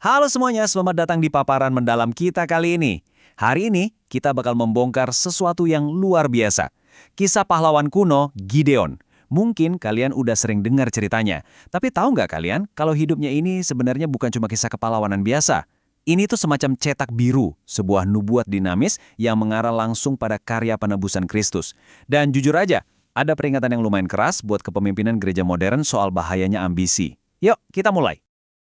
Halo semuanya, selamat datang di paparan mendalam kita kali ini. Hari ini kita bakal membongkar sesuatu yang luar biasa. Kisah pahlawan kuno Gideon. Mungkin kalian udah sering dengar ceritanya. Tapi tahu nggak kalian kalau hidupnya ini sebenarnya bukan cuma kisah kepahlawanan biasa. Ini tuh semacam cetak biru, sebuah nubuat dinamis yang mengarah langsung pada karya penebusan Kristus. Dan jujur aja, ada peringatan yang lumayan keras buat kepemimpinan gereja modern soal bahayanya ambisi. Yuk, kita mulai.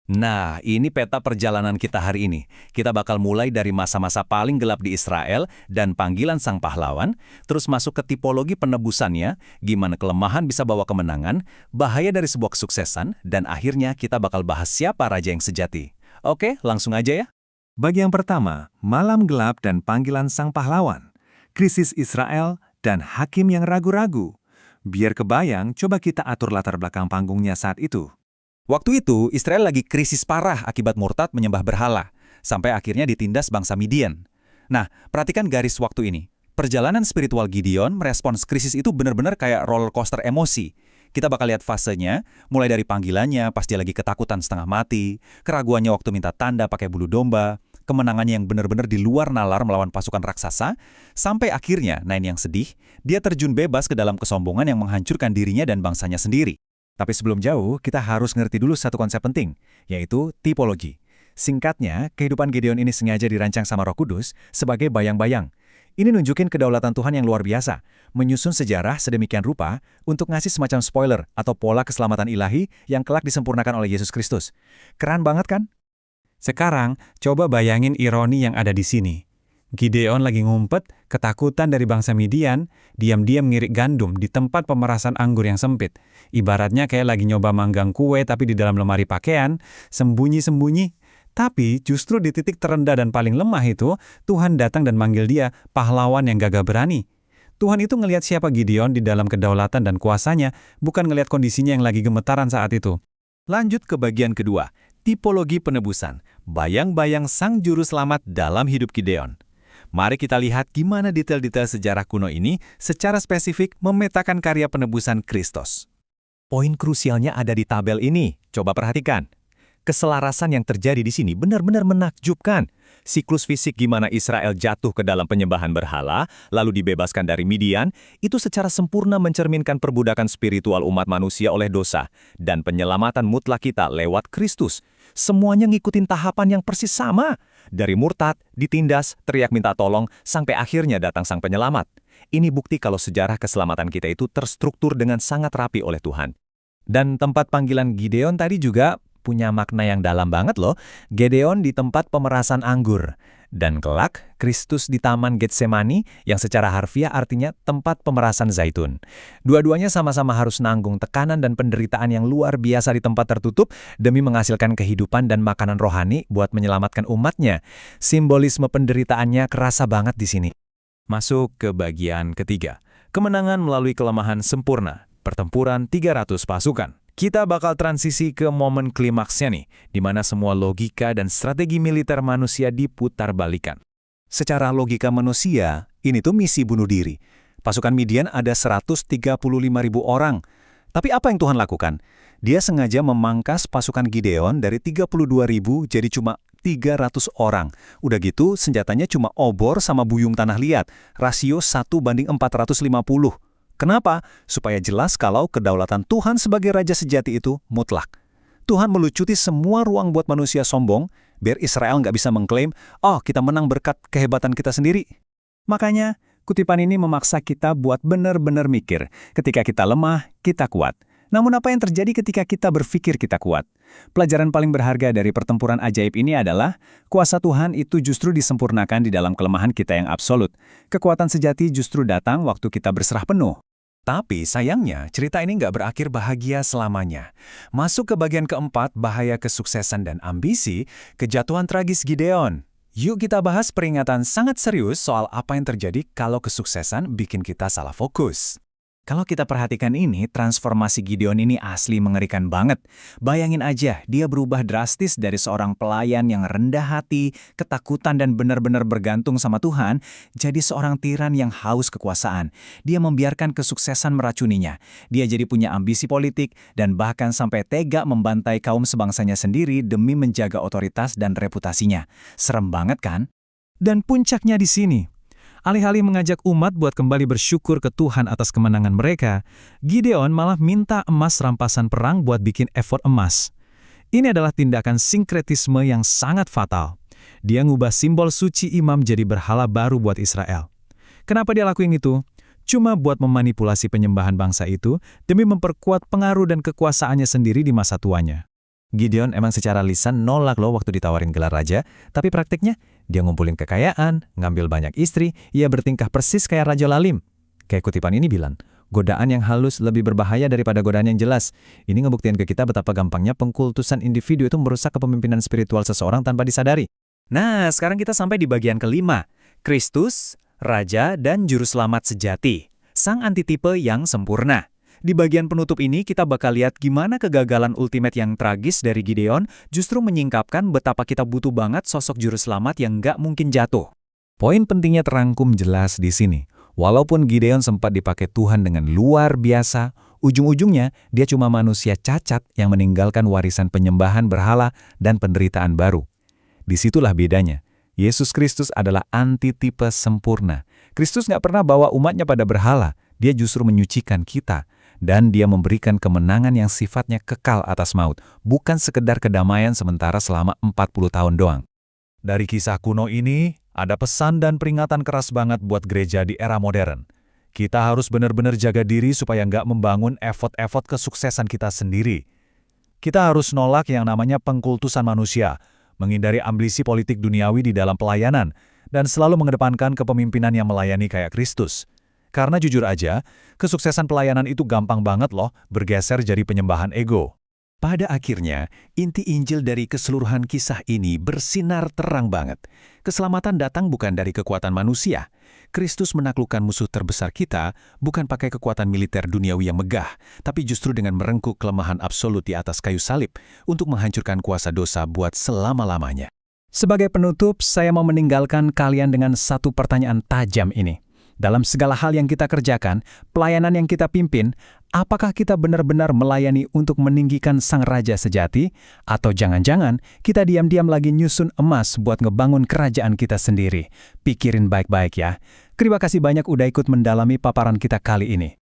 Nah, ini peta perjalanan kita hari ini. Kita bakal mulai dari masa-masa paling gelap di Israel dan panggilan sang pahlawan, terus masuk ke tipologi penebusannya, gimana kelemahan bisa bawa kemenangan, bahaya dari sebuah kesuksesan, dan akhirnya kita bakal bahas siapa raja yang sejati. Oke, langsung aja ya. Bagian pertama, malam gelap dan panggilan sang pahlawan. Krisis Israel dan hakim yang ragu-ragu. Biar kebayang, coba kita atur latar belakang panggungnya saat itu. Waktu itu, Israel lagi krisis parah akibat murtad menyembah berhala, sampai akhirnya ditindas bangsa Midian. Nah, perhatikan garis waktu ini. Perjalanan spiritual Gideon merespons krisis itu benar-benar kayak roller coaster emosi. Kita bakal lihat fasenya, mulai dari panggilannya pas dia lagi ketakutan setengah mati, keraguannya waktu minta tanda pakai bulu domba, kemenangannya yang benar-benar di luar nalar melawan pasukan raksasa, sampai akhirnya, nah ini yang sedih, dia terjun bebas ke dalam kesombongan yang menghancurkan dirinya dan bangsanya sendiri. Tapi sebelum jauh, kita harus ngerti dulu satu konsep penting, yaitu tipologi. Singkatnya, kehidupan Gideon ini sengaja dirancang sama Roh Kudus sebagai bayang-bayang. Ini nunjukin kedaulatan Tuhan yang luar biasa, menyusun sejarah sedemikian rupa untuk ngasih semacam spoiler atau pola keselamatan ilahi yang kelak disempurnakan oleh Yesus Kristus. Keren banget kan? Sekarang, coba bayangin ironi yang ada di sini. Gideon lagi ngumpet, ketakutan dari bangsa Midian, diam-diam ngirik gandum di tempat pemerasan anggur yang sempit. Ibaratnya kayak lagi nyoba manggang kue tapi di dalam lemari pakaian, sembunyi-sembunyi. Tapi justru di titik terendah dan paling lemah itu, Tuhan datang dan manggil dia pahlawan yang gagah berani. Tuhan itu ngelihat siapa Gideon di dalam kedaulatan dan kuasanya, bukan ngelihat kondisinya yang lagi gemetaran saat itu. Lanjut ke bagian kedua, tipologi penebusan. Bayang-bayang sang juru selamat dalam hidup Gideon. Mari kita lihat gimana detail-detail sejarah kuno ini secara spesifik memetakan karya penebusan Kristus. Poin krusialnya ada di tabel ini. Coba perhatikan. Keselarasan yang terjadi di sini benar-benar menakjubkan. Siklus fisik gimana Israel jatuh ke dalam penyembahan berhala, lalu dibebaskan dari Midian, itu secara sempurna mencerminkan perbudakan spiritual umat manusia oleh dosa, dan penyelamatan mutlak kita lewat Kristus. Semuanya ngikutin tahapan yang persis sama. Dari murtad, ditindas, teriak minta tolong, sampai akhirnya datang sang penyelamat. Ini bukti kalau sejarah keselamatan kita itu terstruktur dengan sangat rapi oleh Tuhan. Dan tempat panggilan Gideon tadi juga punya makna yang dalam banget loh. Gideon di tempat pemerasan anggur. Dan kelak, Kristus di Taman Getsemani yang secara harfiah artinya tempat pemerasan zaitun. Dua-duanya sama-sama harus nanggung tekanan dan penderitaan yang luar biasa di tempat tertutup demi menghasilkan kehidupan dan makanan rohani buat menyelamatkan umatnya. Simbolisme penderitaannya kerasa banget di sini. Masuk ke bagian ketiga. Kemenangan melalui kelemahan sempurna. Pertempuran 300 pasukan. Kita bakal transisi ke momen klimaksnya nih, di mana semua logika dan strategi militer manusia diputar-balikan. Secara logika manusia, ini tuh misi bunuh diri. Pasukan Midian ada 135.000 orang. Tapi apa yang Tuhan lakukan? Dia sengaja memangkas pasukan Gideon dari 32.000 jadi cuma 300 orang. Udah gitu, senjatanya cuma obor sama buyung tanah liat, rasio 1:450. Kenapa? Supaya jelas kalau kedaulatan Tuhan sebagai Raja sejati itu mutlak. Tuhan melucuti semua ruang buat manusia sombong, biar Israel nggak bisa mengklaim, oh kita menang berkat kehebatan kita sendiri. Makanya, kutipan ini memaksa kita buat benar-benar mikir. Ketika kita lemah, kita kuat. Namun apa yang terjadi ketika kita berpikir kita kuat? Pelajaran paling berharga dari pertempuran ajaib ini adalah, kuasa Tuhan itu justru disempurnakan di dalam kelemahan kita yang absolut. Kekuatan sejati justru datang waktu kita berserah penuh. Tapi sayangnya, cerita ini nggak berakhir bahagia selamanya. Masuk ke bagian keempat, bahaya kesuksesan dan ambisi, kejatuhan tragis Gideon. Yuk kita bahas peringatan sangat serius soal apa yang terjadi kalau kesuksesan bikin kita salah fokus. Kalau kita perhatikan ini, transformasi Gideon ini asli mengerikan banget. Bayangin aja, dia berubah drastis dari seorang pelayan yang rendah hati, ketakutan dan benar-benar bergantung sama Tuhan, jadi seorang tiran yang haus kekuasaan. Dia membiarkan kesuksesan meracuninya. Dia jadi punya ambisi politik dan bahkan sampai tega membantai kaum sebangsanya sendiri demi menjaga otoritas dan reputasinya. Serem banget kan? Dan puncaknya di sini. Alih-alih mengajak umat buat kembali bersyukur ke Tuhan atas kemenangan mereka, Gideon malah minta emas rampasan perang buat bikin efod emas. Ini adalah tindakan sinkretisme yang sangat fatal. Dia ngubah simbol suci imam jadi berhala baru buat Israel. Kenapa dia lakuin itu? Cuma buat memanipulasi penyembahan bangsa itu demi memperkuat pengaruh dan kekuasaannya sendiri di masa tuanya. Gideon emang secara lisan nolak loh waktu ditawarin gelar raja, tapi praktiknya dia ngumpulin kekayaan, ngambil banyak istri, ia bertingkah persis kayak Raja Lalim. Kayak kutipan ini bilang, godaan yang halus lebih berbahaya daripada godaan yang jelas. Ini ngebuktiin ke kita betapa gampangnya pengkultusan individu itu merusak kepemimpinan spiritual seseorang tanpa disadari. Nah, sekarang kita sampai di bagian kelima. Kristus, Raja dan Juru Selamat sejati. Sang antitipe yang sempurna. Di bagian penutup ini kita bakal lihat gimana kegagalan ultimate yang tragis dari Gideon justru menyingkapkan betapa kita butuh banget sosok juru selamat yang nggak mungkin jatuh. Poin pentingnya terangkum jelas di sini. Walaupun Gideon sempat dipakai Tuhan dengan luar biasa, ujung-ujungnya dia cuma manusia cacat yang meninggalkan warisan penyembahan berhala dan penderitaan baru. Disitulah bedanya. Yesus Kristus adalah antitipe sempurna. Kristus nggak pernah bawa umatnya pada berhala, dia justru menyucikan kita. Dan dia memberikan kemenangan yang sifatnya kekal atas maut, bukan sekedar kedamaian sementara selama 40 tahun doang. Dari kisah kuno ini, ada pesan dan peringatan keras banget buat gereja di era modern. Kita harus benar-benar jaga diri supaya nggak membangun efot-efot kesuksesan kita sendiri. Kita harus nolak yang namanya pengkultusan manusia, menghindari ambisi politik duniawi di dalam pelayanan, dan selalu mengedepankan kepemimpinan yang melayani kayak Kristus. Karena jujur aja, kesuksesan pelayanan itu gampang banget loh bergeser jadi penyembahan ego. Pada akhirnya, inti Injil dari keseluruhan kisah ini bersinar terang banget. Keselamatan datang bukan dari kekuatan manusia. Kristus menaklukkan musuh terbesar kita bukan pakai kekuatan militer duniawi yang megah, tapi justru dengan merengkuh kelemahan absolut di atas kayu salib untuk menghancurkan kuasa dosa buat selama-lamanya. Sebagai penutup, saya mau meninggalkan kalian dengan satu pertanyaan tajam ini. Dalam segala hal yang kita kerjakan, pelayanan yang kita pimpin, apakah kita benar-benar melayani untuk meninggikan Sang Raja sejati? Atau jangan-jangan kita diam-diam lagi nyusun emas buat ngebangun kerajaan kita sendiri? Pikirin baik-baik ya. Terima kasih banyak udah ikut mendalami paparan kita kali ini.